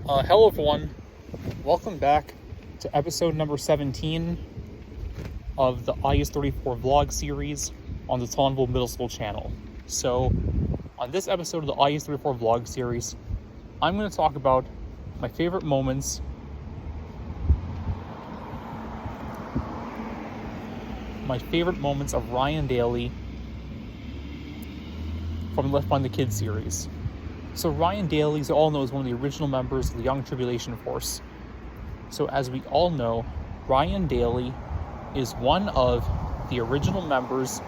Hello everyone, welcome back to episode number 17 of the IS34 Vlog Series on the Taunville Middle School channel. So, on this episode of the IS34 Vlog Series, I'm going to talk about my favorite moments of Ryan Daley from Left Behind the Kids series. So Ryan Daley, as you all know, is one of the original members of the Young Tribulation Force. So as we all know, Ryan Daley is one of the original members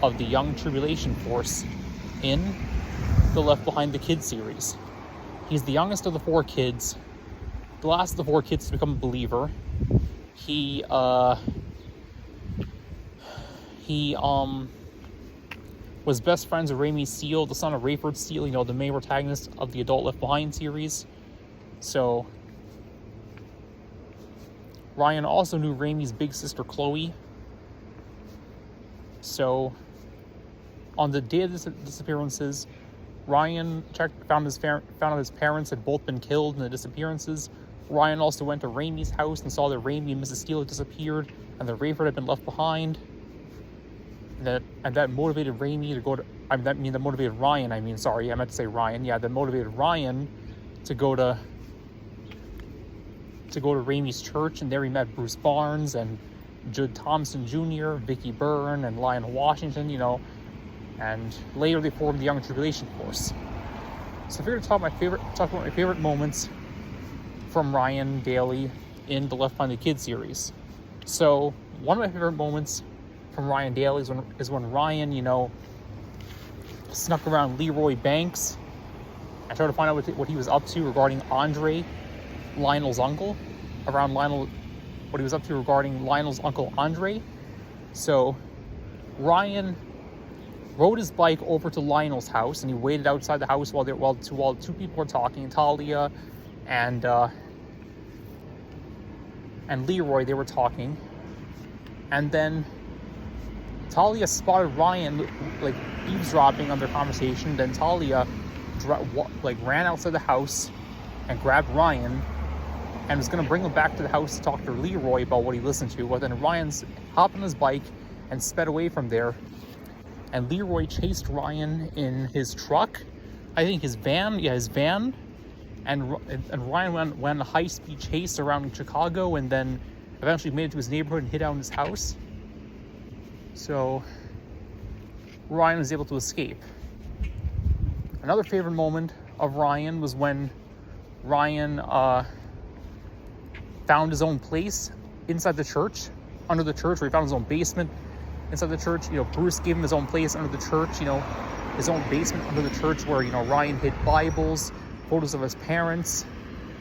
of the Young Tribulation Force in the Left Behind the Kids series. He's the youngest of the four kids, the last of the four kids to become a believer. He was best friends with Raimi Steele, the son of Rayford Steele, the main protagonist of the Adult Left Behind series. So, Ryan also knew Raimi's big sister, Chloe. So, on the day of the disappearances, Ryan found out his parents had both been killed in the disappearances. Ryan also went to Raimi's house and saw that Raimi and Mrs. Steele had disappeared, and that Rayford had been left behind. That motivated Raimi to go to. That motivated Ryan. I meant to say Ryan. Yeah, that motivated Ryan to go to Raimi's church, and there he met Bruce Barnes and Judd Thompson Jr., Vicky Byrne, and Lionel Washington. And later they formed the Young Tribulation Force. So if you're to talk about my favorite moments from Ryan Daley in the Left Behind the Kids series. So one of my favorite moments from Ryan Daley is when Ryan, snuck around Leroy Banks and tried to find out what he was up to regarding Andre, Lionel's uncle, what he was up to regarding Lionel's uncle Andre. So Ryan rode his bike over to Lionel's house, and he waited outside the house while two people were talking, Talia and Leroy. They were talking, and then Talia spotted Ryan eavesdropping on their conversation. Then Talia ran outside the house and grabbed Ryan and was going to bring him back to the house to talk to Leroy about what he listened to. But then Ryan hopped on his bike and sped away from there. And Leroy chased Ryan in his truck, I think his van. And Ryan went on a high-speed chase around Chicago, and then eventually made it to his neighborhood and hid out in his house. So Ryan was able to escape. Another favorite moment of Ryan was when Ryan found his own place inside the church, under the church, where he found his own basement inside the church. Bruce gave him his own place under the church, his own basement under the church, where, Ryan hid Bibles, photos of his parents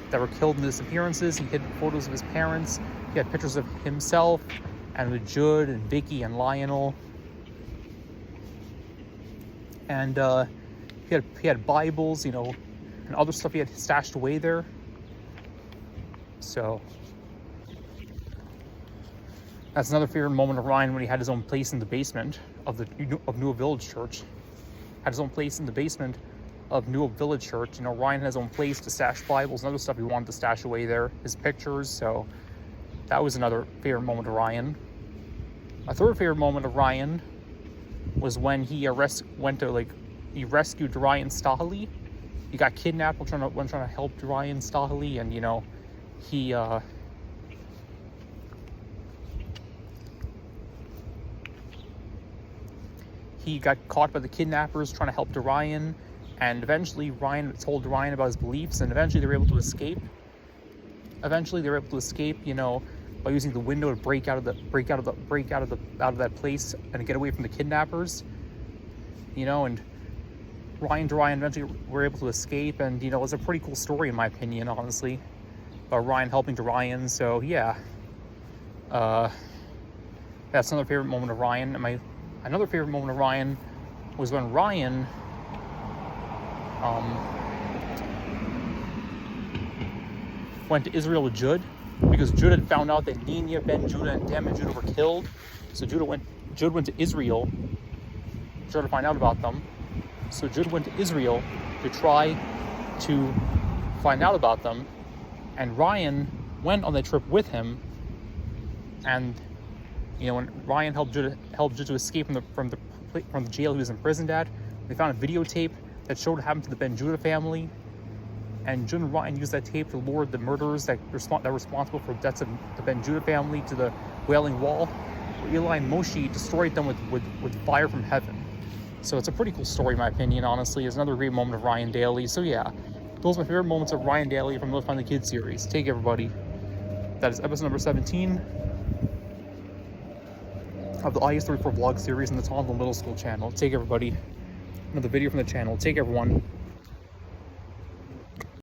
that were killed in the disappearances. He hid photos of his parents. He had pictures of himself and with Judd and Vicky and Lionel. And he had Bibles, and other stuff he had stashed away there. So that's another favorite moment of Ryan, when he had his own place in the basement of Newell Village Church. Had his own place in the basement of Newell Village Church. Ryan had his own place to stash Bibles and other stuff he wanted to stash away there, his pictures. So that was another favorite moment of Ryan. A third favorite moment of Ryan was when he rescued Ryan Stahley. He got kidnapped when trying to help Ryan Stahley, and he got caught by the kidnappers trying to help Ryan, and eventually Ryan told Ryan about his beliefs, and eventually they were able to escape. By using the window to break out of that place and get away from the kidnappers. And Ryan and Ryan eventually were able to escape, and it was a pretty cool story in my opinion, honestly, about Ryan helping Ryan. So yeah, that's another favorite moment of Ryan. And another favorite moment of Ryan was when Ryan went to Israel with Judd, because Judd had found out that Nina, Ben Judah, and Dem and Judah were killed. So Judd went to Israel to try to find out about them. So Judd went to Israel to try to find out about them, and Ryan went on that trip with him. And you know, when Ryan helped Judd to escape from the jail he was imprisoned at, they found a videotape that showed what happened to the Ben Judah family. And Judd and Ryan used that tape to lure the murderers that were responsible for the deaths of the Ben Judah family to the Wailing Wall, where Eli and Moshe destroyed them with fire from heaven. So it's a pretty cool story, in my opinion, honestly. It's another great moment of Ryan Daley. So yeah, those are my favorite moments of Ryan Daley from the Find the Kids series. Take everybody. That is episode number 17 of the IS34 Vlog Series, and it's on the Middle School channel. Take everybody. Another video from the channel. Take everyone.